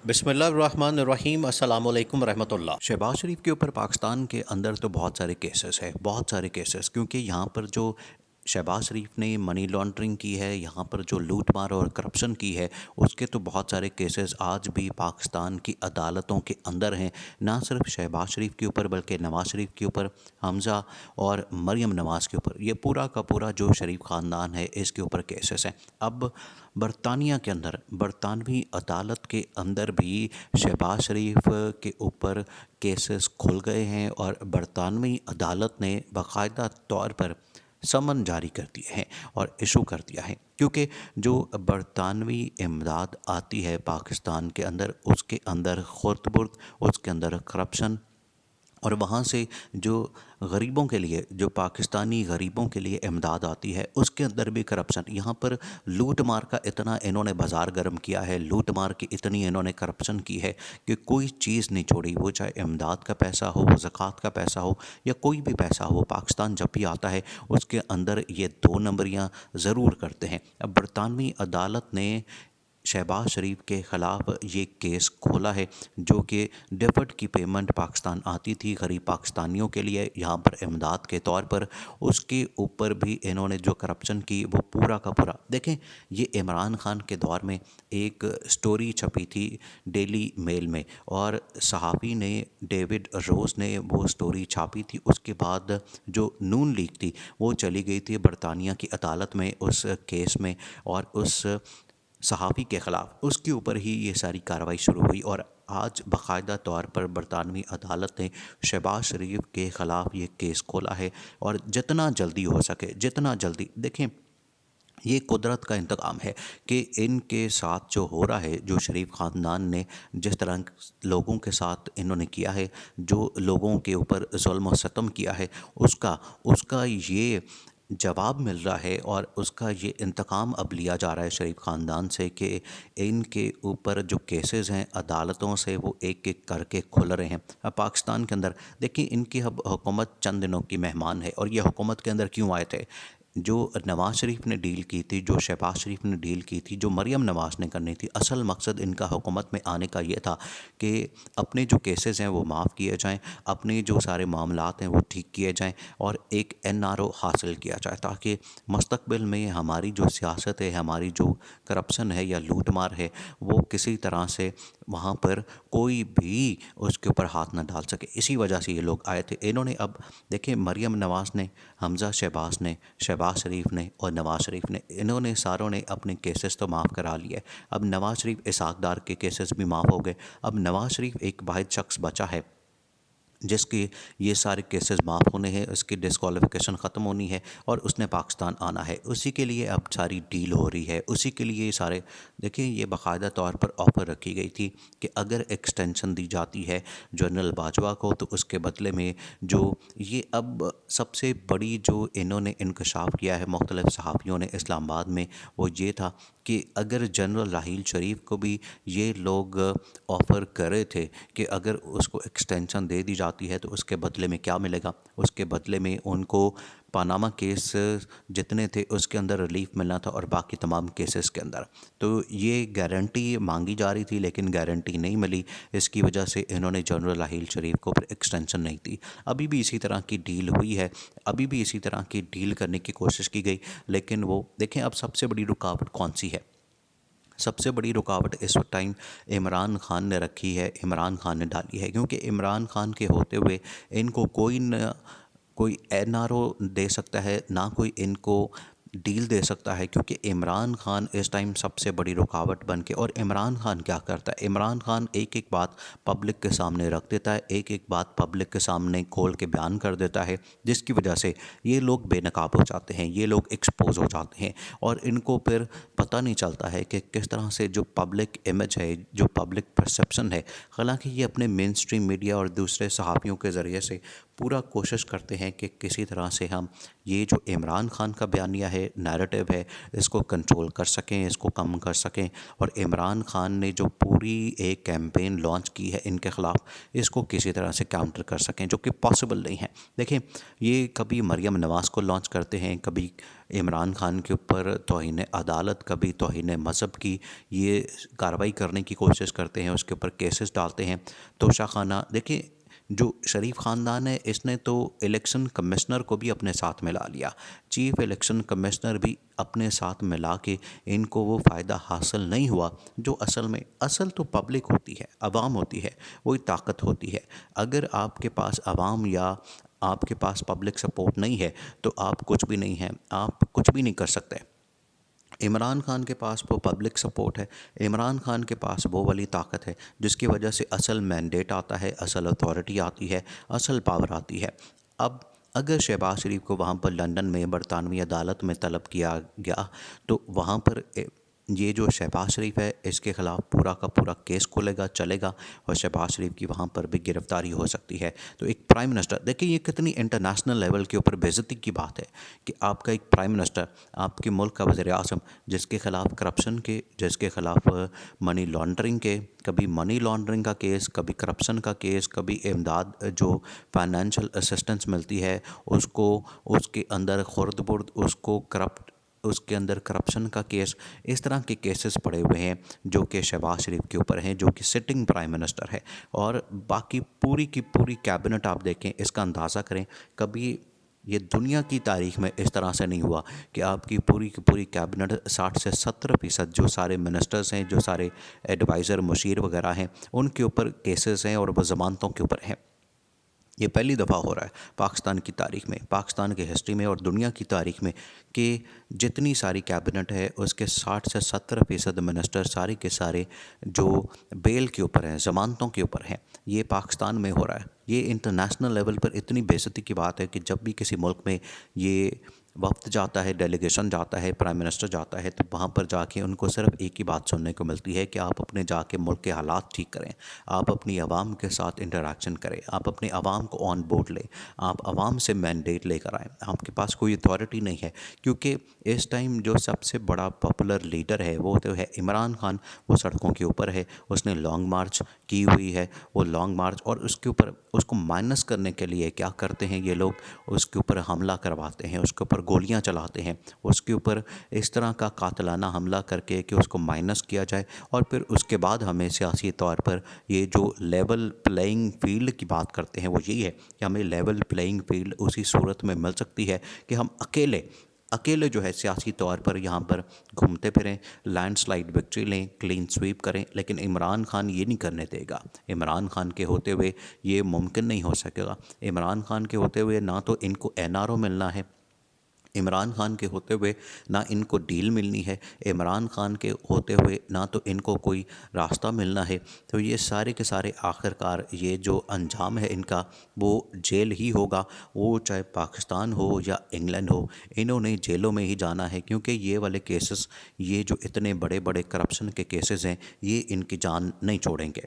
बिस्मिल्लाहिर्रहमानिर्रहीम अस्सलाम वालेकुम रहमतुल्लाह। शहबाज शरीफ के ऊपर पाकिस्तान के अंदर तो बहुत सारे केसेस है, बहुत सारे केसेस, क्योंकि यहाँ पर जो शहबाज शरीफ ने मनी लॉन्ड्रिंग की है, यहाँ पर जो लूट मार और करप्शन की है, उसके तो बहुत सारे केसेस आज भी पाकिस्तान की अदालतों के अंदर हैं। ना सिर्फ शहबाज शरीफ के ऊपर बल्कि नवाज़ शरीफ के ऊपर, हमज़ा और मरियम नवाज़ के ऊपर, ये पूरा का पूरा जो शरीफ ख़ानदान है इसके ऊपर केसेस हैं। अब बरतानिया के अंदर, बरतानवी अदालत के अंदर भी शहबाज शरीफ के ऊपर केसेस खुल गए हैं और बरतानवी अदालत ने बाकायदा तौर पर समन जारी कर दिए हैं और इशू कर दिया है, क्योंकि जो बरतानवी इमदाद आती है पाकिस्तान के अंदर, उसके अंदर खुर्द-बुर्द, उसके अंदर करप्शन, और वहाँ से जो गरीबों के लिए, जो पाकिस्तानी गरीबों के लिए इमदाद आती है, उसके अंदर भी करप्शन। यहाँ पर लूट मार का इतना इन्होंने बाज़ार गर्म किया है, लूट मार की इतनी इन्होंने करप्शन की है कि कोई चीज़ नहीं छोड़ी। वो चाहे इमदाद का पैसा हो, वो ज़कात का पैसा हो, या कोई भी पैसा हो, पाकिस्तान जब भी आता है उसके अंदर ये दो नंबरियाँ ज़रूर करते हैं। अब बरतानवी अदालत ने शहबाज शरीफ के ख़िलाफ़ ये केस खोला है, जो कि डिफ़ॉल्ट की पेमेंट पाकिस्तान आती थी गरीब पाकिस्तानियों के लिए यहाँ पर इमदाद के तौर पर, उसके ऊपर भी इन्होंने जो करप्शन की वो पूरा का पूरा देखें। ये इमरान खान के दौर में एक स्टोरी छपी थी डेली मेल में, और सहाफ़ी ने, डेविड रोज़ ने वो स्टोरी छापी थी। उसके बाद जो नून लीग थी वो चली गई थी बरतानिया की अदालत में उस केस में, और उस सहाफ़ी के ख़िलाफ़ उसके ऊपर ही ये सारी कार्रवाई शुरू हुई। और आज बाकायदा तौर पर बरतानवी अदालत ने शहबाज शरीफ के ख़िलाफ़ ये केस खोला है, और जितना जल्दी हो सके, जितना जल्दी, देखें ये कुदरत का इंतकाम है कि इनके साथ जो हो रहा है, जो शरीफ ख़ानदान ने जिस तरह लोगों के साथ इन्होंने किया है, जो लोगों के ऊपर जुल्म और सितम किया है, उसका उसका ये जवाब मिल रहा है, और उसका ये इंतकाम अब लिया जा रहा है शरीफ ख़ानदान से कि इनके ऊपर जो केसेस हैं अदालतों से वो एक एक करके खुल रहे हैं। अब पाकिस्तान के अंदर देखिए, इनकी अब हुकूमत चंद दिनों की मेहमान है, और ये हुकूमत के अंदर क्यों आए थे? जो नवाज़ शरीफ ने डील की थी, जो शहबाज शरीफ ने डील की थी, जो मरियम नवाज़ ने करनी थी, असल मकसद इनका हुकूमत में आने का ये था कि अपने जो केसेस हैं वो माफ़ किए जाएं, अपने जो सारे मामलात हैं वो ठीक किए जाएं, और एक एनआरओ हासिल किया जाए, ताकि मुस्तक़बिल में हमारी जो सियासत है, हमारी जो करप्शन है या लूट मार है, वो किसी तरह से वहाँ पर कोई भी उसके ऊपर हाथ न डाल सके। इसी वजह से ये लोग आए थे। इन्होंने अब देखिए, मरियम नवाज़ ने, हमज़ा शहबाज ने, शहबाज शरीफ ने और नवाज़ शरीफ ने, इन्होंने सारों ने अपने केसेस तो माफ़ करा लिए। अब नवाज़ शरीफ इसहाक़ डार के केसेस भी माफ़ हो गए। अब नवाज़ शरीफ एक वाहिद शख्स बचा है जिसके ये सारे केसेस माफ़ होने हैं, उसकी डिस्क्वालिफिकेशन ख़त्म होनी है, और उसने पाकिस्तान आना है। उसी के लिए अब सारी डील हो रही है, उसी के लिए सारे, देखिए ये बाकायदा तौर पर ऑफ़र रखी गई थी कि अगर एक्सटेंशन दी जाती है जनरल बाजवा को, तो उसके बदले में जो ये अब सबसे बड़ी जो इन्होंने इंकशाफ किया है मुख्तलिफ़ सहाफ़ियों ने इस्लामाबाद में, वो ये था कि अगर जनरल राहील शरीफ को भी ये लोग ऑफ़र कर रहे थे कि अगर उसको एक्सटेंशन दे दी जाती है तो उसके बदले में क्या मिलेगा, उसके बदले में उनको पानामा केस जितने थे उसके अंदर रिलीफ मिलना था, और बाकी तमाम केसेस के अंदर। तो ये गारंटी मांगी जा रही थी, लेकिन गारंटी नहीं मिली। इसकी वजह से इन्होंने जनरल राहील शरीफ को फिर एक्सटेंशन नहीं दी। अभी भी इसी तरह की डील हुई है, अभी भी इसी तरह की डील करने की कोशिश की गई, लेकिन वो देखें अब सबसे बड़ी रुकावट कौन सी है। सबसे बड़ी रुकावट इस टाइम इमरान खान ने रखी है, इमरान खान ने डाली है, क्योंकि इमरान खान के होते हुए इनको कोई एनआरओ दे सकता है, ना कोई इनको डील दे सकता है, क्योंकि इमरान खान इस टाइम सबसे बड़ी रुकावट बन के। और इमरान खान क्या करता है, इमरान खान एक एक बात पब्लिक के सामने रख देता है, एक एक बात पब्लिक के सामने खोल के बयान कर देता है, जिसकी वजह से ये लोग बेनकाब हो जाते हैं, ये लोग एक्सपोज हो जाते हैं, और इनको फिर पता नहीं चलता है कि किस तरह से जो पब्लिक इमेज है, जो पब्लिक परसेप्शन है, हालांकि ये अपने मेन स्ट्रीम मीडिया और दूसरे सहाफ़ियों के ज़रिए से पूरा कोशिश करते हैं कि किसी तरह से हम ये जो इमरान खान का बयानिया है, नैरेटिव है, इसको कंट्रोल कर सकें, इसको कम कर सकें। और इमरान खान ने जो पूरी एक कैंपेन लॉन्च की है इनके ख़िलाफ़, इसको किसी तरह से काउंटर कर सकें, जो कि पॉसिबल नहीं है। देखें, ये कभी मरियम नवाज़ को लॉन्च करते हैं, कभी इमरान खान के ऊपर तौहीन अदालत, कभी तौहीन मज़हब की ये कार्रवाई करने की कोशिश करते हैं, उसके ऊपर केसेस डालते हैं। तोशाखाना, देखिए, जो शरीफ ख़ानदान है इसने तो इलेक्शन कमिश्नर को भी अपने साथ मिला लिया, चीफ इलेक्शन कमिश्नर भी अपने साथ मिला के इनको वो फ़ायदा हासिल नहीं हुआ जो असल तो पब्लिक होती है, आवाम होती है, वही ताकत होती है। अगर आपके पास आवाम या आपके पास पब्लिक सपोर्ट नहीं है तो आप कुछ भी नहीं हैं, आप कुछ भी नहीं कर सकते। इमरान खान के पास वो पब्लिक सपोर्ट है, इमरान खान के पास वो वाली ताकत है जिसकी वजह से असल मैंडेट आता है, असल अथॉरिटी आती है, असल पावर आती है। अब अगर शहबाज शरीफ को वहाँ पर लंदन में बरतानवी अदालत में तलब किया गया तो वहाँ पर ये जो शहबाज शरीफ है इसके ख़िलाफ़ पूरा का पूरा केस खुलेगा, चलेगा, और शहबाज शरीफ की वहाँ पर भी गिरफ़्तारी हो सकती है। तो एक प्राइम मिनिस्टर, देखिए ये कितनी इंटरनेशनल लेवल के ऊपर बेइज्जती की बात है कि आपका एक प्राइम मिनिस्टर, आपके मुल्क का वज़ीर-ए-आज़म, जिसके ख़िलाफ़ करप्शन के, जिसके ख़िलाफ़ मनी लॉन्ड्रिंग के, कभी मनी लॉन्ड्रिंग का केस, कभी करप्शन का केस, कभी इमदाद जो फाइनेंशियल असिस्टेंस मिलती है उसको, उसके अंदर खुर्द-बुर्द, उसके अंदर करप्शन का केस, इस तरह के केसेस पड़े हुए हैं जो कि शहबाज शरीफ के ऊपर हैं, जो कि सिटिंग प्राइम मिनिस्टर है। और बाकी पूरी की पूरी कैबिनेट आप देखें, इसका अंदाज़ा करें, कभी ये दुनिया की तारीख में इस तरह से नहीं हुआ कि आपकी पूरी की पूरी कैबिनेट 60 से 70% जो सारे मिनिस्टर्स हैं, जो सारे एडवाइज़र, मुशीर वगैरह हैं, उनके ऊपर केसेस हैं और वो ज़मानतों के ऊपर हैं। ये पहली दफ़ा हो रहा है पाकिस्तान की तारीख़ में, पाकिस्तान की हिस्ट्री में और दुनिया की तारीख़ में कि जितनी सारी कैबिनेट है उसके 60 से 70% मिनिस्टर सारे के सारे जो बेल के ऊपर हैं, ज़मानतों के ऊपर हैं। ये पाकिस्तान में हो रहा है। ये इंटरनेशनल लेवल पर इतनी बेइज्जती की बात है कि जब भी किसी मुल्क में ये वफ़द जाता है, डेलीगेशन जाता है, प्राइम मिनिस्टर जाता है, तो वहाँ पर जाके उनको सिर्फ एक ही बात सुनने को मिलती है कि आप अपने जाके मुल्क के हालात ठीक करें, आप अपनी आवाम के साथ इंटरेक्शन करें, आप अपने आवाम को ऑन बोर्ड लें, आप आवाम से मैंडेट लेकर आएँ। आपके पास कोई अथॉरिटी नहीं है, क्योंकि इस टाइम जो सबसे बड़ा पॉपुलर लीडर है वो तो है इमरान खान। वो सड़कों के ऊपर है, उसने लॉन्ग मार्च की हुई है, वो लॉन्ग मार्च, और उसके ऊपर उसको माइनस करने के लिए क्या करते हैं ये लोग, उसके ऊपर हमला करवाते हैं, उसके ऊपर गोलियां चलाते हैं, उसके ऊपर इस तरह का कातलाना हमला करके कि उसको माइनस किया जाए। और फिर उसके बाद हमें सियासी तौर पर ये जो लेवल प्लेइंग फील्ड की बात करते हैं वो यही है कि हमें लेवल प्लेइंग फील्ड उसी सूरत में मिल सकती है कि हम अकेले जो है सियासी तौर पर यहाँ पर घूमते फिरें, लैंडस्लाइड विक्ट्री लें, क्लीन स्वीप करें। लेकिन इमरान खान ये नहीं करने देगा। इमरान खान के होते हुए ये मुमकिन नहीं हो सकेगा। इमरान खान के होते हुए ना तो इनको एनआरओ मिलना है, इमरान खान के होते हुए ना इनको डील मिलनी है, इमरान खान के होते हुए ना तो इनको कोई रास्ता मिलना है। तो ये सारे के सारे आखिरकार ये जो अंजाम है इनका वो जेल ही होगा। वो चाहे पाकिस्तान हो या इंग्लैंड हो, इन्होंने जेलों में ही जाना है, क्योंकि ये वाले केसेस, ये जो इतने बड़े बड़े करप्शन के केसेस हैं, ये इनकी जान नहीं छोड़ेंगे।